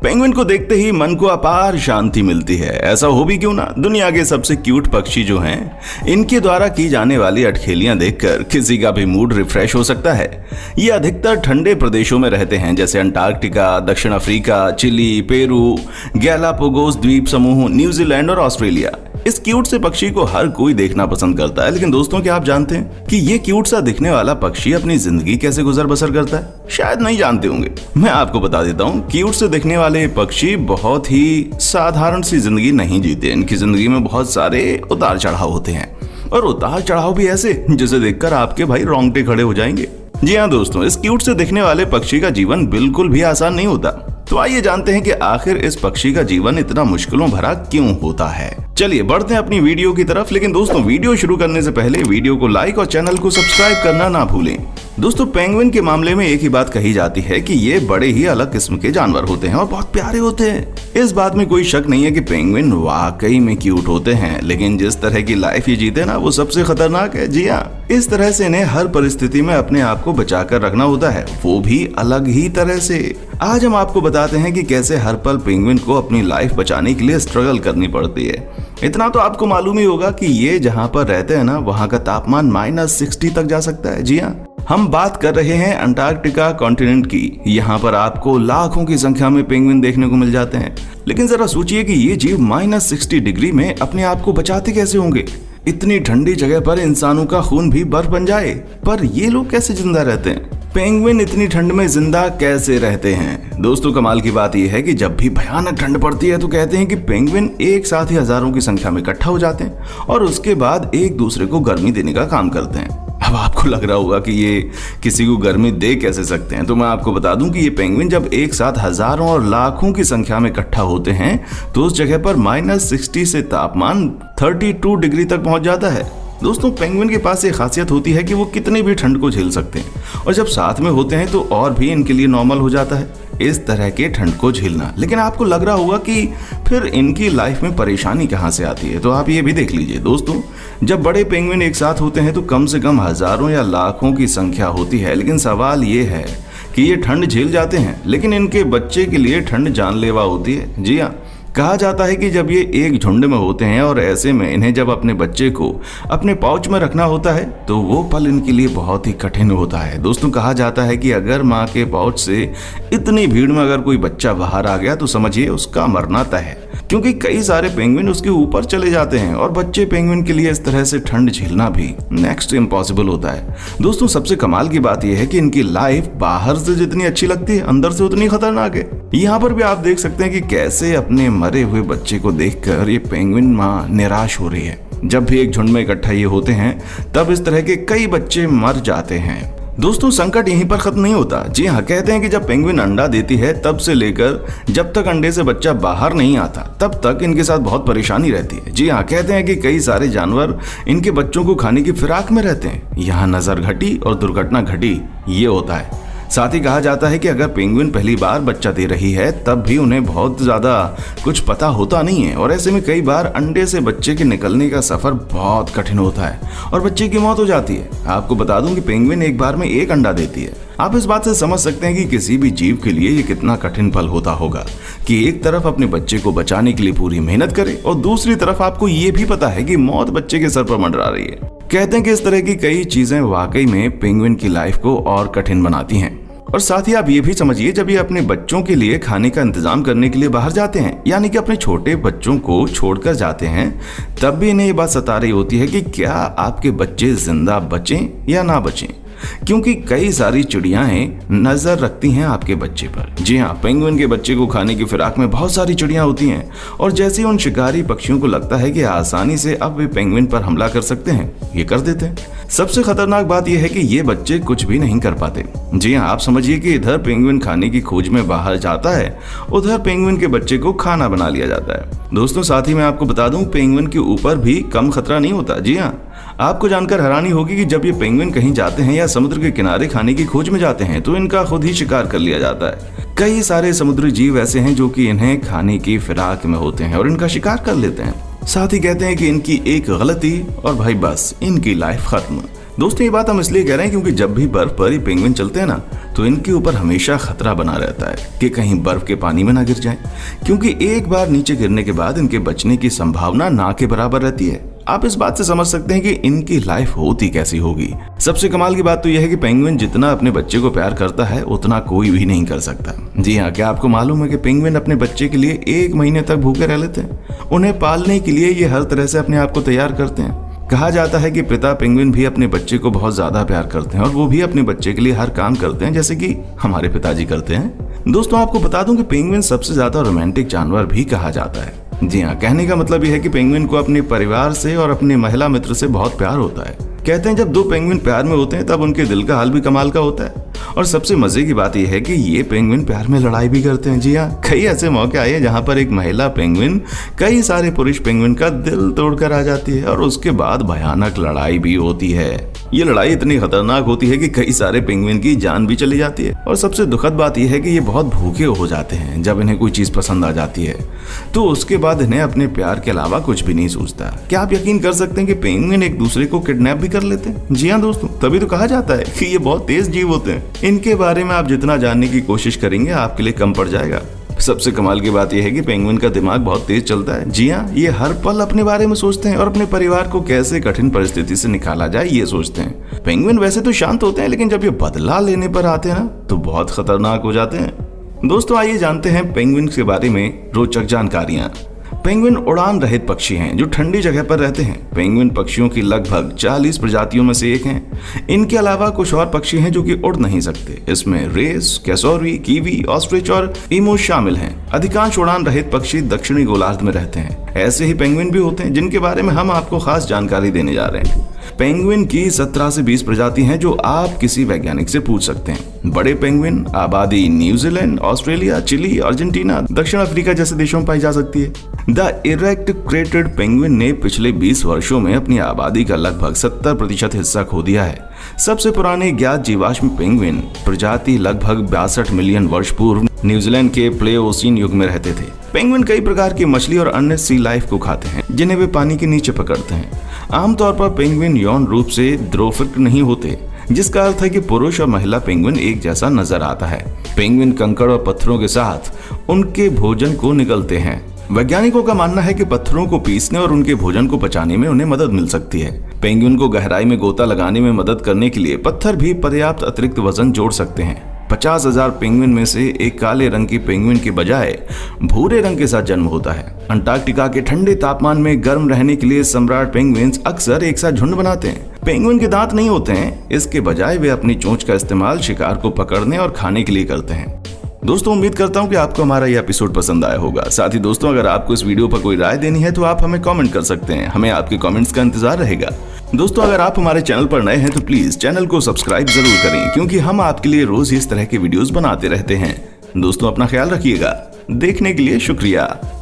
Penguin को देखते ही मन को अपार शांति मिलती है। ऐसा हो भी क्यों ना, दुनिया के सबसे क्यूट पक्षी जो हैं, इनके द्वारा की जाने वाली अटखेलियां देखकर किसी का भी मूड रिफ्रेश हो सकता है। ये अधिकतर ठंडे प्रदेशों में रहते हैं, जैसे अंटार्कटिका, दक्षिण अफ्रीका, चिली, पेरू, गैलापागोस द्वीप समूह, न्यूजीलैंड और ऑस्ट्रेलिया। इस क्यूट से पक्षी को हर कोई देखना पसंद करता है, लेकिन दोस्तों क्या आप जानते हैं कि ये क्यूट सा दिखने वाला पक्षी अपनी जिंदगी कैसे गुजर बसर करता है? शायद नहीं जानते होंगे। मैं आपको बता देता हूँ, क्यूट से दिखने वाले पक्षी बहुत ही साधारण सी जिंदगी नहीं जीते। इनकी जिंदगी में बहुत सारे उतार चढ़ाव होते हैं, और उतार चढ़ाव भी ऐसे जिसे देखकर आपके भाई रोंगटे खड़े हो जाएंगे। जी हाँ दोस्तों, इस क्यूट से दिखने वाले पक्षी का जीवन बिल्कुल भी आसान नहीं होता। तो आइए जानते हैं कि आखिर इस पक्षी का जीवन इतना मुश्किलों भरा क्यों होता है। चलिए बढ़ते हैं अपनी वीडियो की तरफ, लेकिन दोस्तों वीडियो शुरू करने से पहले वीडियो को लाइक और चैनल को सब्सक्राइब करना ना भूलें। दोस्तों पेंगुइन के मामले में एक ही बात कही जाती है कि ये बड़े ही अलग किस्म के जानवर होते हैं और बहुत प्यारे होते हैं। इस बात में कोई शक नहीं है कि पेंगुइन वाकई में क्यूट होते हैं, लेकिन जिस तरह की लाइफ ये जीते ना, वो सबसे खतरनाक है। जी हाँ, इस तरह से इन्हें हर परिस्थिति में अपने आप को बचाकर रखना होता है, वो भी अलग ही तरह से। आज हम आपको बताते हैं कि कैसे हर पल पेंगुइन को अपनी लाइफ बचाने के लिए स्ट्रगल करनी पड़ती है। इतना तो आपको मालूम ही होगा कि ये जहाँ पर रहते हैं ना, वहाँ का तापमान -60 तक जा सकता है। जी हाँ, हम बात कर रहे हैं अंटार्कटिका कॉन्टिनेंट की। यहाँ पर आपको लाखों की संख्या में पेंगुइन देखने को मिल जाते हैं, लेकिन जरा सोचिए कि ये जीव -60 डिग्री में अपने आप को बचाते कैसे होंगे। इतनी ठंडी जगह पर इंसानों का खून भी बर्फ बन जाए, पर ये लोग कैसे जिंदा रहते हैं? पेंगुइन इतनी ठंड में जिंदा कैसे रहते हैं? दोस्तों कमाल की बात यह है कि जब भी भयानक ठंड पड़ती है तो कहते हैं कि पेंगुइन एक साथ ही हजारों की संख्या में इकट्ठा हो जाते हैं और उसके बाद एक दूसरे को गर्मी देने का काम करते हैं। अब आपको लग रहा होगा कि ये किसी को गर्मी दे कैसे सकते हैं, तो मैं आपको बता दूं कि ये पेंगुइन जब एक साथ हजारों और लाखों की संख्या में इकट्ठा होते हैं तो उस जगह पर -60 से तापमान 32 डिग्री तक पहुंच जाता है। दोस्तों पेंगुइन के पास एक खासियत होती है कि वो कितनी भी ठंड को झेल सकते हैं, और जब साथ में होते हैं तो और भी इनके लिए नॉर्मल हो जाता है इस तरह के ठंड को झेलना। लेकिन आपको लग रहा होगा कि फिर इनकी लाइफ में परेशानी कहाँ से आती है, तो आप ये भी देख लीजिए। दोस्तों जब बड़े पेंगुइन एक साथ होते हैं तो कम से कम हजारों या लाखों की संख्या होती है, लेकिन सवाल ये है कि ये ठंड झेल जाते हैं, लेकिन इनके बच्चे के लिए ठंड जानलेवा होती है। जी हाँ, कहा जाता है कि जब ये एक झुंड में होते हैं और ऐसे में इन्हें जब अपने बच्चे को अपने पाउच में रखना होता है तो वो पल इनके लिए बहुत ही कठिन होता है। दोस्तों कहा जाता है कि अगर माँ के पाउच से इतनी भीड़ में अगर कोई बच्चा बाहर आ गया तो समझिए उसका मरना तय है, क्योंकि कई सारे पेंगुइन उसके ऊपर चले जाते हैं और बच्चे पेंगुइन के लिए इस तरह से ठंड झेलना भी नेक्स्ट इम्पॉसिबल होता है। दोस्तों सबसे कमाल की बात यह है कि इनकी लाइफ बाहर से जितनी अच्छी लगती है, अंदर से उतनी खतरनाक है। यहाँ पर भी आप देख सकते हैं कि कैसे अपने मरे हुए बच्चे को देखकर ये पेंगुइन माँ निराश हो रही है। जब भी एक झुंड में इकट्ठा ये होते हैं तब इस तरह के कई बच्चे मर जाते हैं। दोस्तों संकट यहीं पर खत्म नहीं होता। जी हाँ, कहते हैं कि जब पेंगुइन अंडा देती है तब से लेकर जब तक अंडे से बच्चा बाहर नहीं आता तब तक इनके साथ बहुत परेशानी रहती है। जी हाँ, कहते हैं कि कई सारे जानवर इनके बच्चों को खाने की फिराक में रहते हैं। यहाँ नजर घटी और दुर्घटना घटी, ये होता है। साथ ही कहा जाता है कि अगर पेंगुइन पहली बार बच्चा दे रही है तब भी उन्हें बहुत ज्यादा कुछ पता होता नहीं है, और ऐसे में कई बार अंडे से बच्चे के निकलने का सफर बहुत कठिन होता है और बच्चे की मौत हो जाती है। आपको बता दूं कि पेंगुइन एक बार में एक अंडा देती है। आप इस बात से समझ सकते हैं कि किसी भी जीव के लिए ये कितना कठिन पल होता होगा कि एक तरफ अपने बच्चे को बचाने के लिए पूरी मेहनत करे और दूसरी तरफ आपको ये भी पता है कि मौत बच्चे के सर पर मंडरा रही है। कहते हैं कि इस तरह की कई चीजें वाकई में पेंगुइन की लाइफ को और कठिन बनाती हैं। और साथ ही आप ये भी समझिए, जब ये अपने बच्चों के लिए खाने का इंतजाम करने के लिए बाहर जाते हैं, यानी कि अपने छोटे बच्चों को छोड़कर जाते हैं, तब भी इन्हें ये बात सता रही होती है कि क्या आपके बच्चे जिंदा बचें या ना बचें, क्योंकि कई सारी चिड़ियाएं नजर रखती हैं आपके बच्चे पर। जी हाँ, पेंगुइन के बच्चे को खाने की फिराक में बहुत सारी चिड़ियां होती हैं, और जैसे उन शिकारी पक्षियों को लगता है कि आसानी से अब वे पेंगुइन पर हमला कर सकते हैं, ये कर देते हैं। सबसे खतरनाक बात यह है कि ये बच्चे कुछ भी नहीं कर पाते। जी हाँ, आप समझिए कि इधर पेंगुइन खाने की खोज में बाहर जाता है, उधर पेंगुइन के बच्चे को खाना बना लिया जाता है। दोस्तों साथ ही मैं आपको बता दूं, पेंगुइन के ऊपर भी कम खतरा नहीं होता। जी हाँ, आपको जानकर हैरानी होगी कि जब ये पेंगुइन कहीं जाते हैं या समुद्र के किनारे खाने की खोज में जाते हैं तो इनका खुद ही शिकार कर लिया जाता है। कई सारे समुद्री जीव ऐसे हैं जो कि इन्हें खाने की फिराक में होते हैं और इनका शिकार कर लेते हैं। साथ ही कहते हैं कि इनकी एक गलती और भाई बस इनकी लाइफ खत्म। दोस्तों ये बात हम इसलिए कह रहे हैं क्योंकि जब भी बर्फ पर ये पेंगुइन चलते हैं ना, तो इनके ऊपर हमेशा खतरा बना रहता है कि कहीं बर्फ के पानी में ना गिर जाएं, क्योंकि एक बार नीचे गिरने के बाद इनके बचने की संभावना ना के बराबर रहती है। आप इस बात से समझ सकते हैं कि इनकी लाइफ होती कैसी होगी। सबसे कमाल की बात तो यह है कि पेंगुइन जितना अपने बच्चे को प्यार करता है उतना कोई भी नहीं कर सकता। जी हाँ, क्या आपको मालूम है कि पेंगुइन अपने बच्चे के लिए 1 महीने तक भूखे रह लेते हैं। उन्हें पालने के लिए ये हर तरह से अपने आप को तैयार करते हैं। कहा जाता है कि पिता पेंगुइन भी अपने बच्चे को बहुत ज्यादा प्यार करते हैं और वो भी अपने बच्चे के लिए हर काम करते हैं, जैसे कि हमारे पिताजी करते हैं। दोस्तों, आपको बता दूं कि पेंगुइन सबसे ज्यादा रोमांटिक जानवर भी कहा जाता है। जी हाँ, कहने का मतलब यह है कि पेंगुइन को अपने परिवार से और अपने महिला मित्र से बहुत प्यार होता है। कहते हैं जब 2 पेंगुइन प्यार में होते हैं तब उनके दिल का हाल भी कमाल का होता है। और सबसे मजे की बात यह है कि ये पेंगुइन प्यार में लड़ाई भी करते हैं। जी हाँ, कई ऐसे मौके आए हैं जहां पर एक महिला पेंगुइन कई सारे पुरुष पेंगुइन का दिल तोड़कर आ जाती है और उसके बाद भयानक लड़ाई भी होती है। ये लड़ाई इतनी खतरनाक होती है कि कई सारे पेंगुइन की जान भी चली जाती है। और सबसे दुखद बात यह है कि ये बहुत भूखे हो जाते हैं जब इन्हें कोई चीज पसंद आ जाती है, तो उसके बाद इन्हें अपने प्यार के अलावा कुछ भी नहीं सूझता। क्या आप यकीन कर सकते हैं कि पेंगुइन एक दूसरे को किडनैप भी कर लेते हैं? जी हाँ दोस्तों, तभी तो कहा जाता है कि ये बहुत तेज जीव होते हैं। इनके बारे में आप जितना जानने की कोशिश करेंगे आपके लिए कम पड़ जाएगा। सबसे कमाल की बात यह है कि पेंगुइन का दिमाग बहुत तेज चलता है। जी हाँ, ये हर पल अपने बारे में सोचते हैं और अपने परिवार को कैसे कठिन परिस्थिति से निकाला जाए ये सोचते हैं। पेंगुइन वैसे तो शांत होते हैं, लेकिन जब ये बदला लेने पर आते हैं ना तो बहुत खतरनाक हो जाते हैं। दोस्तों, आइए जानते हैं पेंगुइन के बारे में रोचक जानकारियां। पेंगुइन उड़ान रहित पक्षी हैं जो ठंडी जगह पर रहते हैं। पेंगुइन पक्षियों की लगभग 40 प्रजातियों में से एक हैं। इनके अलावा कुछ और पक्षी हैं जो कि उड़ नहीं सकते। इसमें रेस, कैसोरवी, कीवी, ऑस्ट्रिच और ईमू शामिल हैं। अधिकांश उड़ान रहित पक्षी दक्षिणी गोलार्ध में रहते हैं। ऐसे ही पेंगुइन भी होते हैं जिनके बारे में हम आपको खास जानकारी देने जा रहे हैं। पेंगुइन की 17 से 20 प्रजाति हैं जो आप किसी वैज्ञानिक से पूछ सकते हैं। बड़े पेंगुइन आबादी न्यूजीलैंड, ऑस्ट्रेलिया, चिली, अर्जेंटीना, दक्षिण अफ्रीका जैसे देशों में पाई जा सकती है। द इरेक्ट क्रेटेड पेंगुइन ने पिछले 20 वर्षों में अपनी आबादी का लगभग 70% हिस्सा खो दिया है। सबसे पुराने ज्ञात जीवाश्म पेंगुइन प्रजाति लगभग 62 मिलियन वर्ष पूर्व न्यूजीलैंड के प्लेओसीन युग में रहते थे। पेंगुइन कई प्रकार की मछली और अन्य सी लाइफ को खाते हैं जिन्हें वे पानी के नीचे पकड़ते हैं। आमतौर पर पेंगुइन यौन रूप से द्रोफिक नहीं होते, जिसका अर्थ है कि पुरुष और महिला पेंगुइन एक जैसा नजर आता है। पेंगुइन कंकड़ और पत्थरों के साथ उनके भोजन को निगलते हैं। वैज्ञानिकों का मानना है कि पत्थरों को पीसने और उनके भोजन को पचाने में उन्हें मदद मिल सकती है। पेंगुइन को गहराई में गोता लगाने में मदद करने के लिए पत्थर भी पर्याप्त अतिरिक्त वजन जोड़ सकते हैं। 50,000 पेंगुइन में से एक काले रंग की पेंगुइन के बजाय भूरे रंग के साथ जन्म होता है। अंटार्कटिका के ठंडे तापमान में गर्म रहने के लिए सम्राट पेंगुइन्स अक्सर एक साथ झुंड बनाते हैं। पेंगुइन के दांत नहीं होते हैं, इसके बजाय वे अपनी चोंच का इस्तेमाल शिकार को पकड़ने और खाने के लिए करते हैं। दोस्तों, उम्मीद करता हूं कि आपको हमारा यह एपिसोड पसंद आया होगा। साथ ही दोस्तों, अगर आपको इस वीडियो पर कोई राय देनी है तो आप हमें कमेंट कर सकते हैं। हमें आपके कमेंट्स का इंतजार रहेगा। दोस्तों, अगर आप हमारे चैनल पर नए हैं तो प्लीज चैनल को सब्सक्राइब जरूर करें, क्योंकि हम आपके लिए रोज इस तरह के वीडियोस बनाते रहते हैं। दोस्तों, अपना ख्याल रखिएगा। देखने के लिए शुक्रिया।